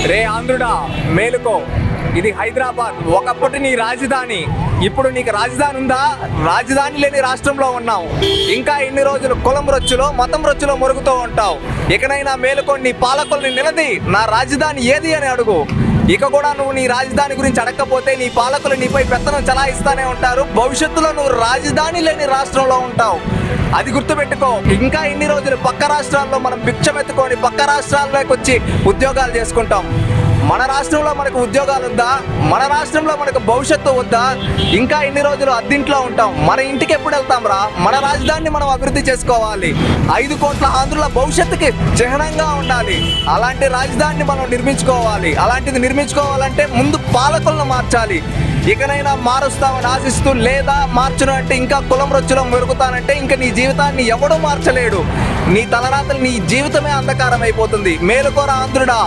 రే ఆంధ్రుడా, మేలుకో. ఇది హైదరాబాద్, ఒకప్పటి నీ రాజధాని. ఇప్పుడు నీకు రాజధాని ఉందా? రాజధాని లేని రాష్ట్రంలో ఉన్నావు. ఇంకా ఎన్ని రోజులు కులం రొచ్చులో మతం రొచ్చులో మురుగుతూ ఉంటావు? ఇకనైనా మేలుకొని నీ పాలకుల్ని నిలది, నా రాజధాని ఏది అని అడుగు. ఇక కూడా నువ్వు నీ రాజధాని గురించి అడగకపోతే నీ పాలకులు నీపై పెత్తనం చలాయిస్తానే ఉంటారు. భవిష్యత్తులో నువ్వు రాజధాని లేని రాష్ట్రంలో ఉంటావు. అది గుర్తుపెట్టుకో. ఇంకా ఎన్ని రోజులు పక్క రాష్ట్రాల్లో మనం భిక్షమెత్తుకొని పక్క రాష్ట్రాల్లోకి వచ్చి ఉద్యోగాలు చేసుకుంటాం? మన రాష్ట్రంలో మనకు ఉద్యోగాలు వద్దా? మన రాష్ట్రంలో మనకు భవిష్యత్తు వద్దా? ఇంకా ఎన్ని రోజులు అద్దింట్లో ఉంటాం? మన ఇంటికి ఎప్పుడు వెళ్తాం రా? మన రాజధానిని మనం అభివృద్ధి చేసుకోవాలి. 5 కోట్ల ఆంధ్రుల భవిష్యత్తుకి చిహ్నంగా ఉండాలి. అలాంటి రాజధానిని మనం నిర్మించుకోవాలి. అలాంటిది నిర్మించుకోవాలంటే ముందు పాలకులను మార్చాలి. ఇకనైనా మారుస్తామని ఆశిస్తూ, లేదా మార్చును అంటే ఇంకా కులం రొచ్చులో మెరుగుతానంటే ఇంకా నీ జీవితాన్ని ఎవడూ మార్చలేడు. నీ తలరాతలు, నీ జీవితమే అంధకారం అయిపోతుంది. మేలుకోరా ఆంధ్రుడా.